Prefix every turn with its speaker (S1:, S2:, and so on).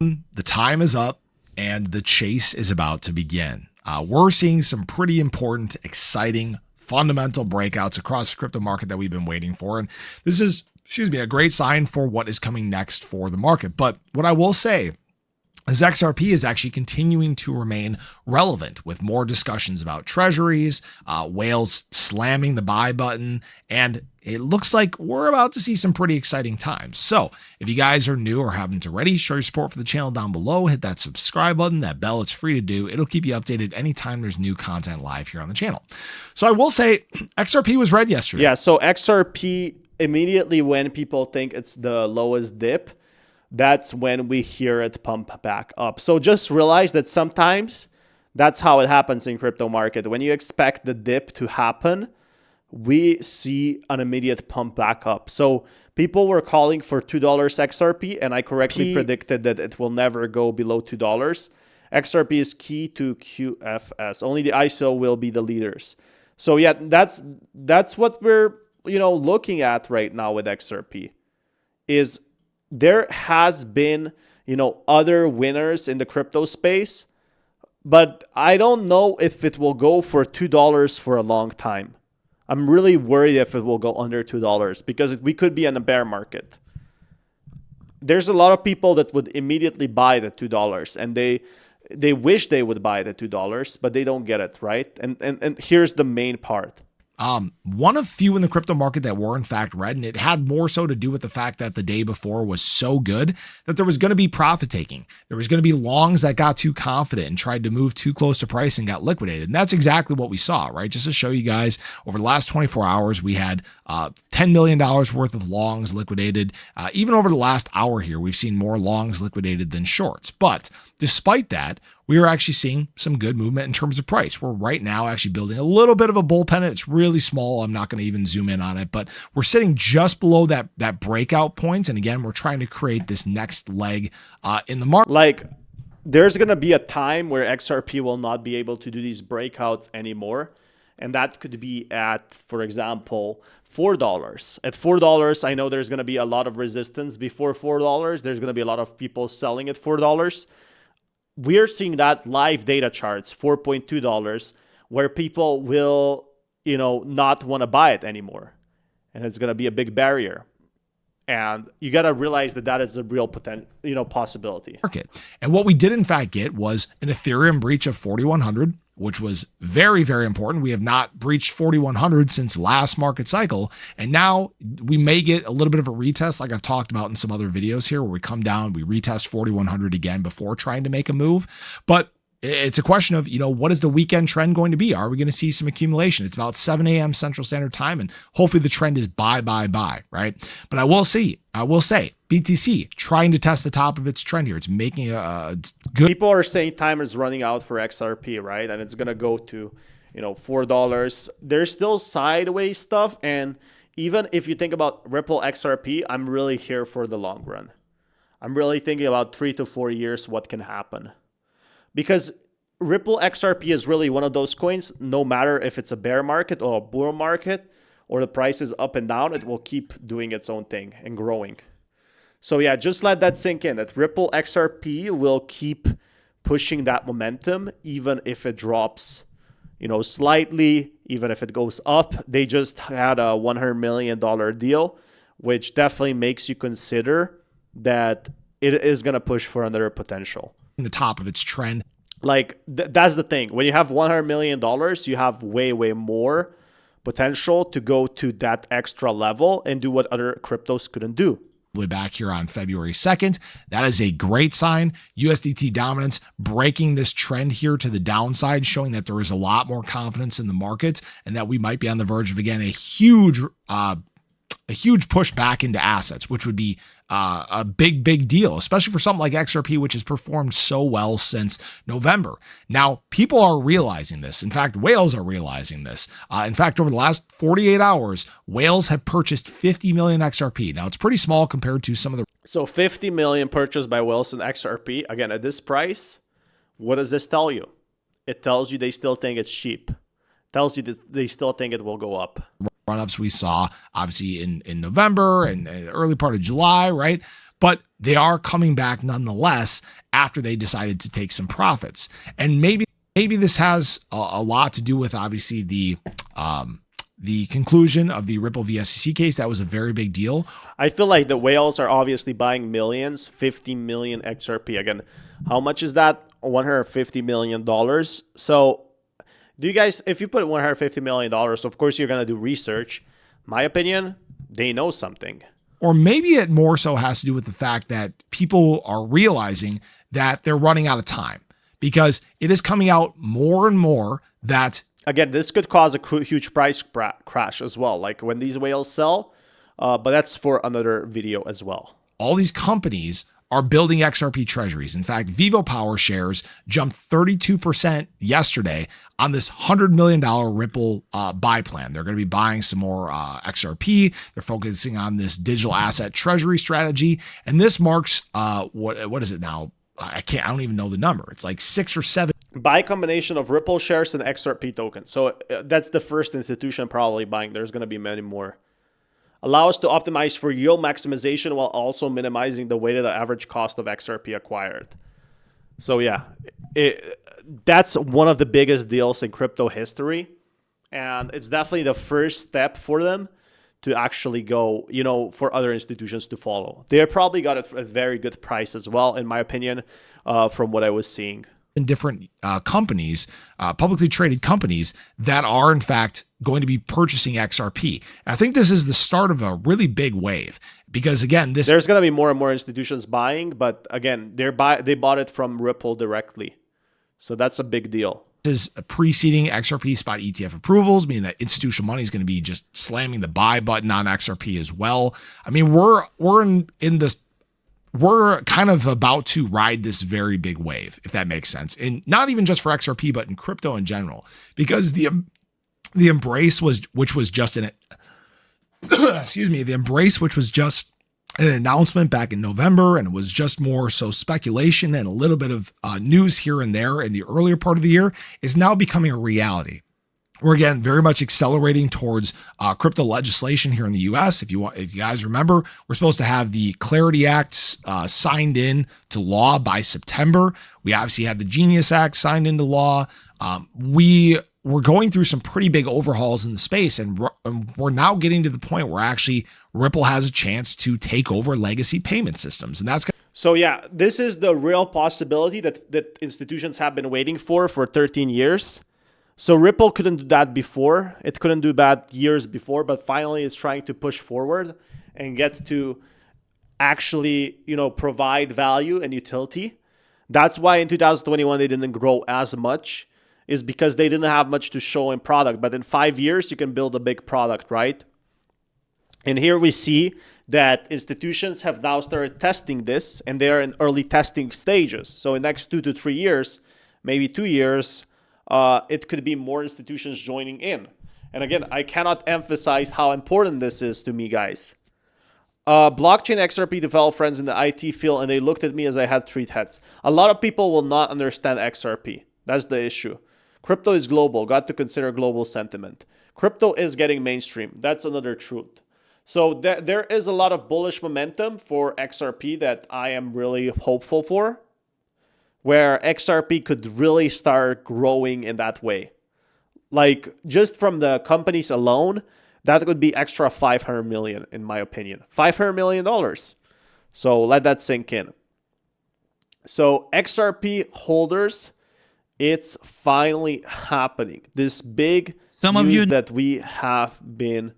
S1: The time is up and the chase is about to begin. We're seeing some pretty important, exciting, fundamental breakouts across the crypto market that we've been waiting for. And this is, a great sign for what is coming next for the market. But what I will say is XRP is actually continuing to remain relevant with more discussions about treasuries, whales slamming the buy button, and it looks like we're about to see some pretty exciting times. So if you guys are new or haven't already, show your support for the channel down below. Hit that subscribe button, that bell, it's free to do. It'll keep you updated anytime there's new content live here on the channel. So I will say XRP was red yesterday.
S2: Yeah, so XRP, immediately when people think it's the lowest dip, that's when we hear it pump back up. So just realize that sometimes that's how it happens in crypto market. When you expect the dip to happen, we see an immediate pump back up. So people were calling for $2 XRP, and I correctly predicted that it will never go below $2. XRP is key to QFS. Only the ISO will be the leaders. So yeah, that's what we're looking at right now with XRP. Is there has been, other winners in the crypto space, but I don't know if it will go for $2 for a long time. I'm really worried if it will go under $2 because we could be in a bear market. There's a lot of people that would immediately buy the $2 and they wish they would buy the $2, but they don't get it, right? And here's the main part.
S1: One of few in the crypto market that were in fact red, and it had more so to do with the fact that the day before was so good that there was going to be profit taking. There was going to be longs that got too confident and tried to move too close to price and got liquidated. And that's exactly what we saw, right? Just to show you guys, over the last 24 hours, we had $10 million worth of longs liquidated. Even over the last hour here, we've seen more longs liquidated than shorts. But despite that, we are actually seeing some good movement in terms of price. We're right now actually building a little bit of a bull pennant. It's really small. I'm not going to even zoom in on it, but we're sitting just below that breakout point. And again, we're trying to create this next leg in the market.
S2: Like, there's going to be a time where XRP will not be able to do these breakouts anymore. And that could be at, for example, $4. At $4, I know there's going to be a lot of resistance before $4. There's going to be a lot of people selling at $4. We're seeing that live data charts, $4.2, where people will, not want to buy it anymore. And it's going to be a big barrier. And you got to realize that that is a real possibility.
S1: Market. And what we did in fact get was an Ethereum breach of 4,100, which was very, very important. We have not breached 4,100 since last market cycle. And now we may get a little bit of a retest, like I've talked about in some other videos here, where we come down, we retest 4,100 again before trying to make a move. But it's a question of, what is the weekend trend going to be? Are we going to see some accumulation? It's about 7 a.m. Central Standard Time, and hopefully the trend is buy, right? But I will say, BTC trying to test the top of its trend here. It's making a good.
S2: People are saying time is running out for XRP, right? And it's going to go to, $4. There's still sideways stuff. And even if you think about Ripple XRP, I'm really here for the long run. I'm really thinking about 3 to 4 years, what can happen. Because Ripple XRP is really one of those coins, no matter if it's a bear market or a bull market or the price is up and down, it will keep doing its own thing and growing. So yeah, just let that sink in, that Ripple XRP will keep pushing that momentum, even if it drops, slightly, even if it goes up. They just had a $100 million deal, which definitely makes you consider that it is going to push for another potential.
S1: The top of its trend.
S2: Like, that's the thing. When you have $100 million, you have way, way more potential to go to that extra level and do what other cryptos couldn't do.
S1: Back here on February 2nd. That is a great sign. USDT dominance breaking this trend here to the downside, showing that there is a lot more confidence in the market and that we might be on the verge of, again, a huge push back into assets, which would be a big deal, especially for something like XRP, which has performed so well since November. Now, people are realizing this. In fact, whales are realizing this. In fact, over the last 48 hours, whales have purchased 50 million XRP. Now, it's pretty small compared to some of the...
S2: So 50 million purchased by whales in XRP. Again, at this price, what does this tell you? It tells you they still think it's cheap. It tells you that they still think it will go up.
S1: Run-ups we saw obviously in November and early part of July, right? but they are coming back nonetheless after they decided to take some profits. And maybe this has a lot to do with obviously the conclusion of the Ripple VSEC case. That was a very big deal.
S2: I feel like the whales are obviously buying millions, 50 million XRP. Again, how much is that? $150 million. So do you guys, if you put $150 million, of course you're going to do research. My opinion, they know something.
S1: Or maybe it more so has to do with the fact that people are realizing that they're running out of time, because it is coming out more and more that,
S2: again, this could cause a huge price crash as well, like when these whales sell, but that's for another video as well.
S1: All these companies are building XRP treasuries. In fact, Vivo Power shares jumped 32% yesterday on this $100 million Ripple buy plan. They're going to be buying some more XRP. They're focusing on this digital asset treasury strategy. And this marks, what is it now? I don't even know the number. It's like 6 or 7.
S2: Buy combination of Ripple shares and XRP tokens. So that's the first institution probably buying. There's going to be many more. Allow us to optimize for yield maximization while also minimizing the weighted average cost of XRP acquired. So yeah, that's one of the biggest deals in crypto history. And it's definitely the first step for them to actually go, for other institutions to follow. They probably got it at a very good price as well, in my opinion, from what I was seeing.
S1: In different companies, publicly traded companies that are in fact going to be purchasing XRP. And I think this is the start of a really big wave, because again,
S2: there's going to be more and more institutions buying, but again, they bought it from Ripple directly. So that's a big deal.
S1: Is preceding XRP spot ETF approvals, meaning that institutional money is going to be just slamming the buy button on XRP as well. I mean, we're in this. We're kind of about to ride this very big wave, if that makes sense. And not even just for XRP, but in crypto in general, because the embrace which was just an announcement back in November, and it was just more so speculation and a little bit of news here and there in the earlier part of the year, is now becoming a reality. We're again very much accelerating towards crypto legislation here in the U.S. If you guys remember, we're supposed to have the Clarity Act signed in to law by September. We obviously had the Genius Act signed into law. We're going through some pretty big overhauls in the space, and we're now getting to the point where actually Ripple has a chance to take over legacy payment systems, and that's.
S2: So yeah, this is the real possibility that institutions have been waiting for 13 years. So Ripple couldn't do that before. It couldn't do that years before, but finally it's trying to push forward and get to actually, provide value and utility. That's why in 2021 they didn't grow as much, is because they didn't have much to show in product. But in 5 years, you can build a big product, right? And here we see that institutions have now started testing this, and they're in early testing stages. So in the next 2 to 3 years, maybe 2 years, it could be more institutions joining in. And again, I cannot emphasize how important this is to me, guys. Blockchain XRP developed friends in the IT field, and they looked at me as I had 3 heads. A lot of people will not understand XRP. That's the issue. Crypto is global. Got to consider global sentiment. Crypto is getting mainstream. That's another truth. So there is a lot of bullish momentum for XRP that I am really hopeful for, where XRP could really start growing in that way. Like just from the companies alone, that would be extra 500 million in my opinion. $500 million. So let that sink in. So XRP holders, it's finally happening. This big news that we have been